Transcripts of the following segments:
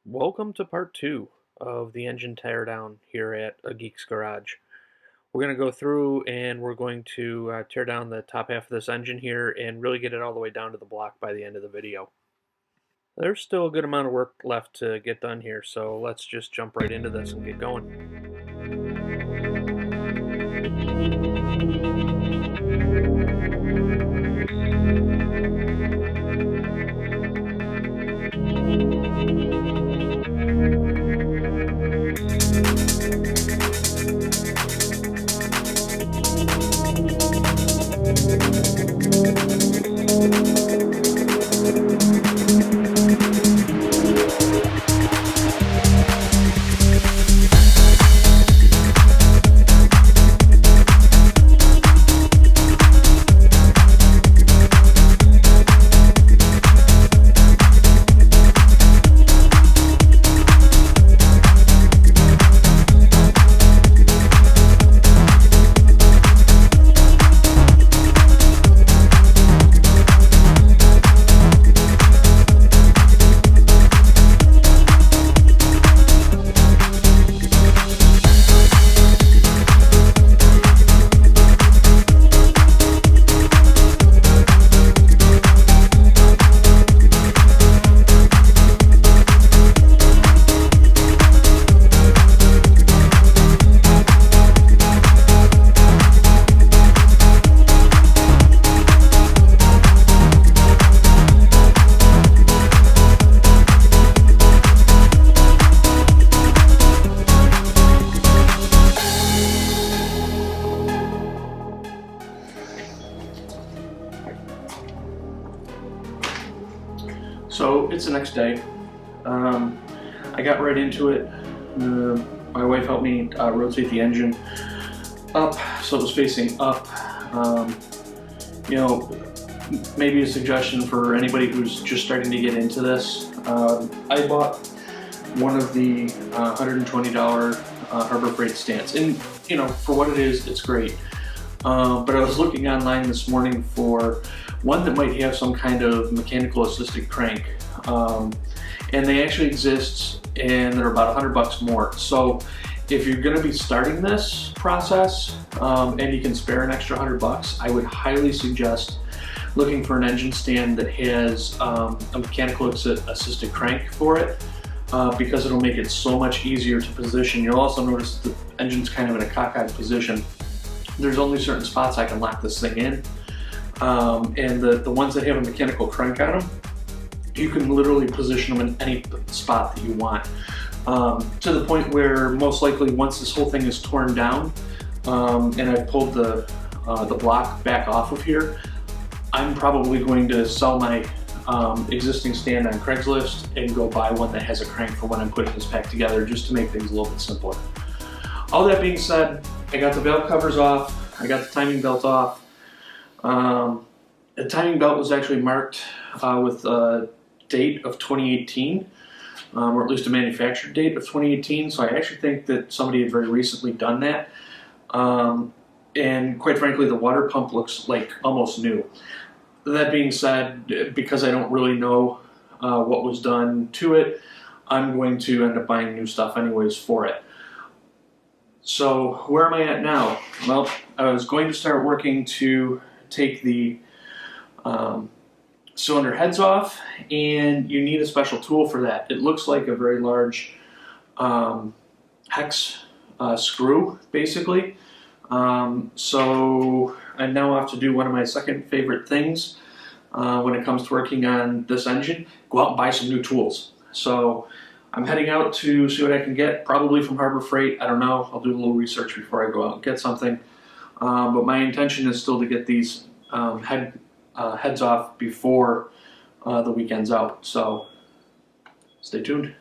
Welcome to part 2 of the engine teardown here at A Geek's Garage. We're going to go through and we're going to tear down the top half of this engine here and really get it all the way down to the block by the end of the video. There's still a good amount of work left to get done here, so let's just jump right into this and get going. So it's the next day. I got right into it. My wife helped me rotate the engine up so it was facing up. Maybe a suggestion for anybody who's just starting to get into this. I bought one of the $120 Harbor Freight stands, and for what it is, it's great. But I was looking online this morning for one that might have some kind of mechanical assisted crank, and they actually exist, and they're about $100 more. So if you're going to be starting this process and you can spare an extra $100, I would highly suggest looking for an engine stand that has a mechanical assisted crank for it, because it'll make it so much easier to position. You'll also notice the engine's kind of in a cockeyed position. There's only certain spots I can lock this thing in, and the ones that have a mechanical crank on them, you can literally position them in any spot that you want, to the point where most likely once this whole thing is torn down and I've pulled the block back off of here, I'm probably going to sell my existing stand on Craigslist and go buy one that has a crank for when I'm putting this back together, just to make things a little bit simpler. All that being said, I got the valve covers off, I got the timing belt off. The timing belt was actually marked with a date of 2018, or at least a manufactured date of 2018, so I actually think that somebody had very recently done that. And quite frankly, the water pump looks like almost new. That being said, because I don't really know what was done to it, I'm going to end up buying new stuff anyways for it. So where am I at now? Well, I was going to start working to take the cylinder heads off, and you need a special tool for that. It looks like a very large hex screw, basically. So I now have to do one of my second favorite things when it comes to working on this engine: go out and buy some new tools. So I'm heading out to see what I can get, probably from Harbor Freight. I don't know. I'll do a little research before I go out and get something. But my intention is still to get these heads off before the weekend's out. So stay tuned.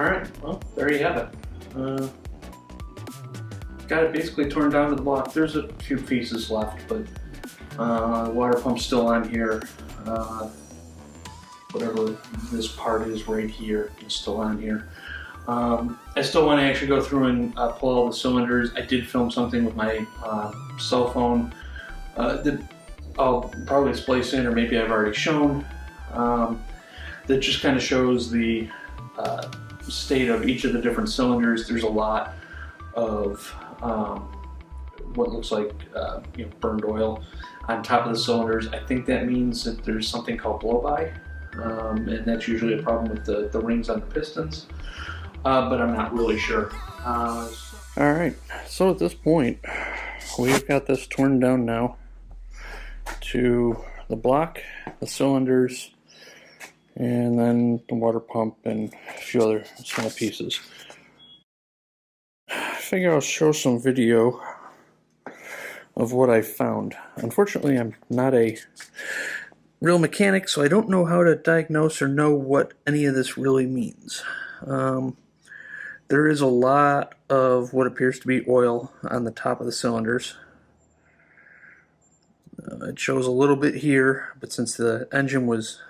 Alright, well, there you have it. Got it basically torn down to the block. There's a few pieces left, but the water pump's still on here. Whatever this part is right here is still on here. I still want to actually go through and pull all the cylinders. I did film something with my cell phone that I'll probably splice in, or maybe I've already shown, that just kind of shows the state of each of the different cylinders. There's a lot of what looks like burned oil on top of the cylinders. I think that means that there's something called blow-by, and that's usually a problem with the rings on the pistons, but I'm not really sure. Alright, so at this point we've got this torn down now to the block, the cylinders, and then the water pump and a few other small pieces. I figure I'll show some video of what I found. Unfortunately, I'm not a real mechanic, so I don't know how to diagnose or know what any of this really means. There is a lot of what appears to be oil on the top of the cylinders. It shows a little bit here, but since the engine was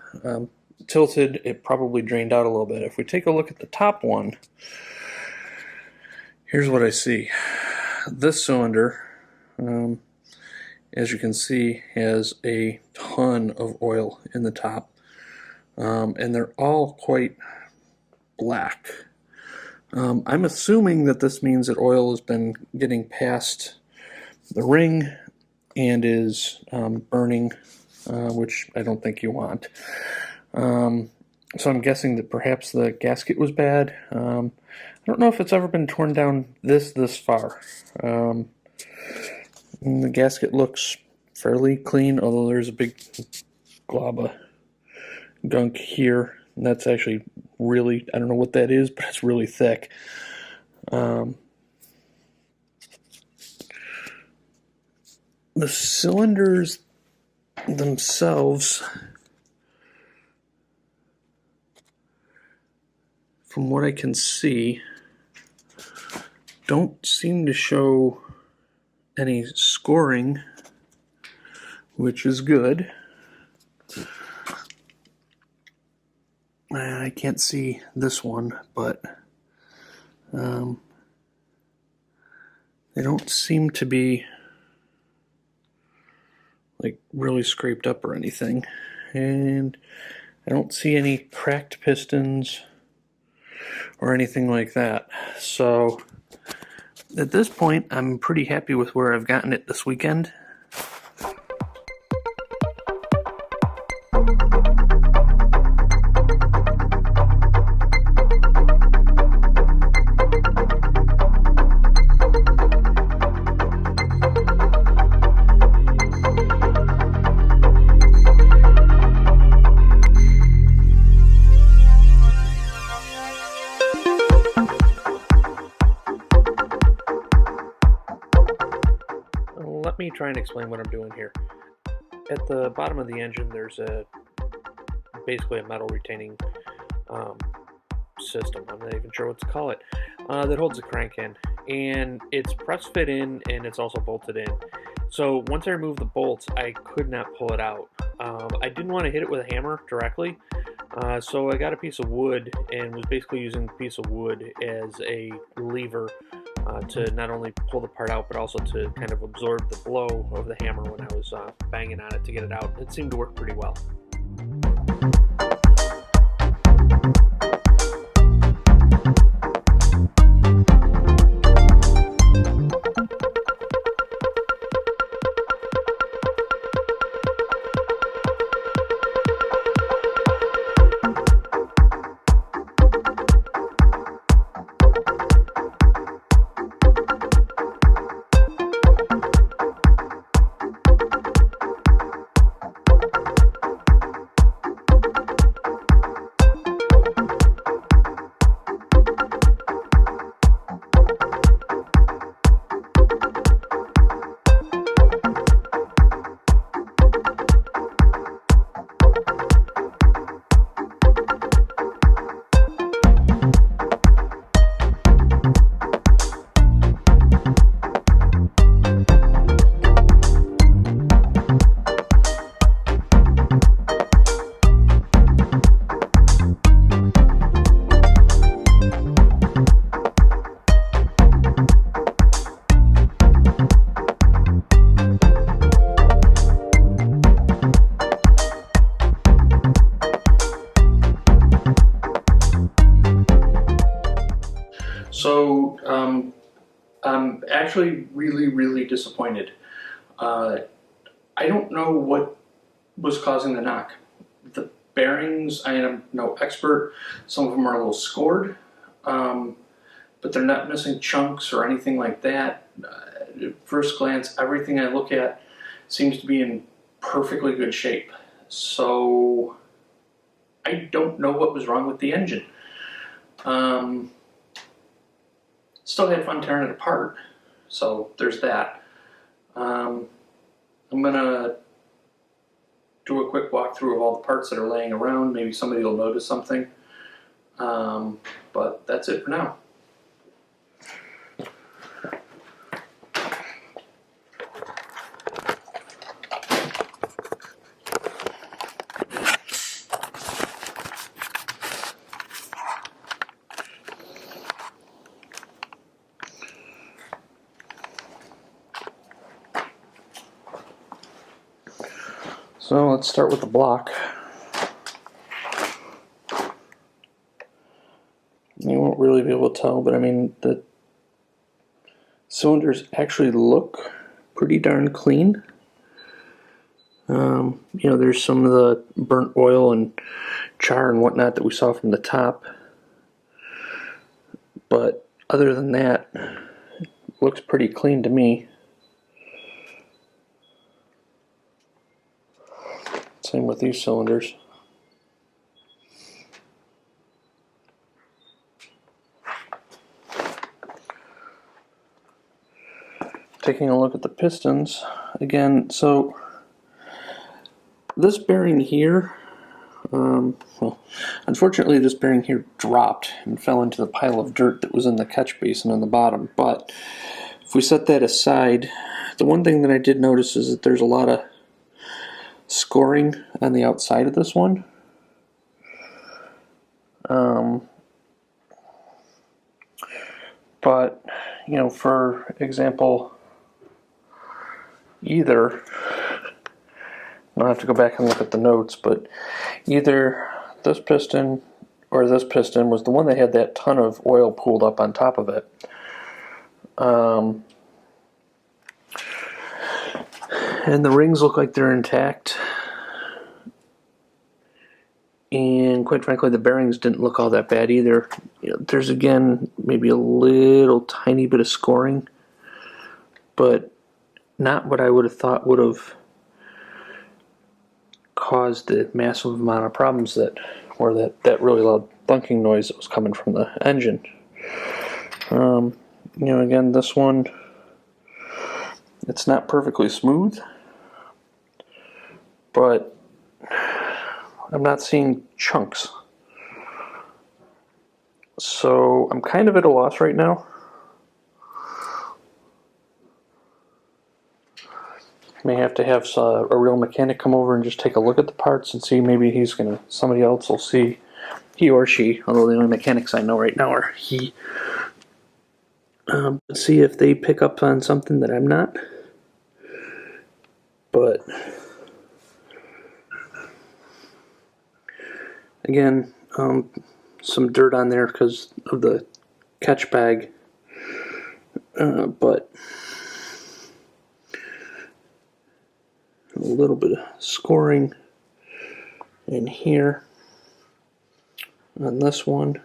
tilted, it probably drained out a little bit. If we take a look at the top one, here's what I see. This cylinder, as you can see, has a ton of oil in the top, and they're all quite black. I'm assuming that this means that oil has been getting past the ring and is burning, which I don't think you want. So I'm guessing that perhaps the gasket was bad. I don't know if it's ever been torn down this far. The gasket looks fairly clean, although there's a big glob of gunk here. And that's actually really, I don't know what that is, but it's really thick. The cylinders themselves, from what I can see, don't seem to show any scoring, which is good. I can't see this one, but they don't seem to be like really scraped up or anything, and I don't see any cracked pistons or anything like that. So at this point, I'm pretty happy with where I've gotten it this weekend. Let me try and explain what I'm doing here. At the bottom of the engine, there's basically a metal retaining system. I'm not even sure what to call it, that holds the crank in, and it's press fit in, and it's also bolted in. So once I removed the bolts, I could not pull it out. I didn't want to hit it with a hammer directly, so I got a piece of wood and was basically using the piece of wood as a lever to not only pull the part out, but also to kind of absorb the blow of the hammer when I was banging on it to get it out. It seemed to work pretty well. So I'm actually really disappointed. I don't know what was causing the knock. The bearings, I am no expert. Some of them are a little scored, but they're not missing chunks or anything like that. At first glance, everything I look at seems to be in perfectly good shape. So I don't know what was wrong with the engine. Still had fun tearing it apart, so there's that. I'm gonna do a quick walkthrough of all the parts that are laying around. Maybe somebody will notice something. But that's it for now. So let's start with the block. You won't really be able to tell, but I mean, the cylinders actually look pretty darn clean. You know, there's some of the burnt oil and char and whatnot that we saw from the top. But other than that, it looks pretty clean to me. Same with these cylinders. Taking a look at the pistons again, so this bearing here, well, unfortunately this bearing here dropped and fell into the pile of dirt that was in the catch basin on the bottom. But if we set that aside, the one thing that I did notice is that there's a lot of scoring on the outside of this one. But, you know, for example, either, I'll have to go back and look at the notes, but either this piston or this piston was the one that had that ton of oil pooled up on top of it. And the rings look like they're intact. And quite frankly, the bearings didn't look all that bad either. You know, there's again maybe a little tiny bit of scoring, but not what I would have thought would have caused the massive amount of problems that, or that really loud thunking noise that was coming from the engine. You know, again, this one, it's not perfectly smooth, but I'm not seeing chunks. So I'm kind of at a loss right now. May have to have a real mechanic come over and just take a look at the parts and see. Maybe somebody else will see, he or she, although the only mechanics I know right now are he. See if they pick up on something that I'm not. But again, some dirt on there because of the catch bag, but a little bit of scoring in here on this one,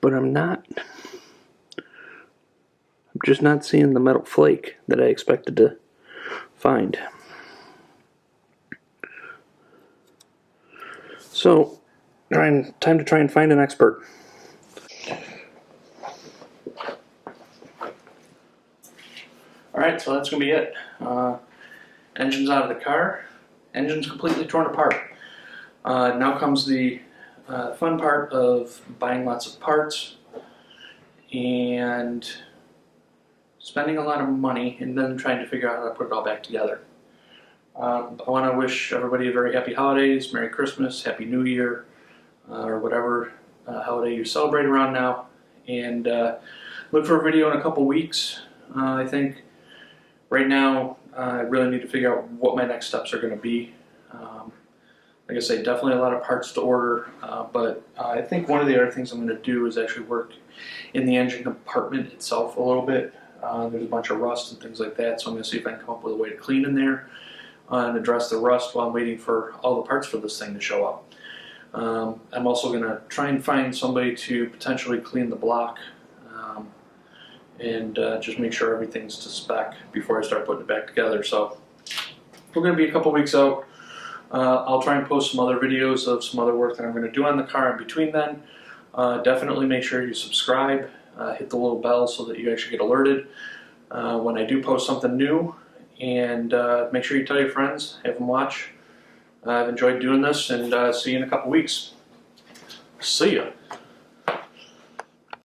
but I'm just not seeing the metal flake that I expected to find. So, time to try and find an expert. Alright, so that's going to be it. Engine's out of the car. Engine's completely torn apart. Now comes the fun part of buying lots of parts and spending a lot of money and then trying to figure out how to put it all back together. I want to wish everybody a very happy holidays, Merry Christmas, Happy New Year, or whatever holiday you celebrate around now. And look for a video in a couple weeks. I think right now I really need to figure out what my next steps are going to be. like I say, definitely a lot of parts to order, but I think one of the other things I'm going to do is actually work in the engine compartment itself a little bit. There's a bunch of rust and things like that, so I'm going to see if I can come up with a way to clean in there and address the rust while I'm waiting for all the parts for this thing to show up. I'm also going to try and find somebody to potentially clean the block and just make sure everything's to spec before I start putting it back together. So we're going to be a couple weeks out. I'll try and post some other videos of some other work that I'm going to do on the car in between then. Definitely make sure you subscribe, hit the little bell so that you actually get alerted when I do post something new, and make sure you tell your friends, have them watch. I've enjoyed doing this, and see you in a couple weeks. See ya.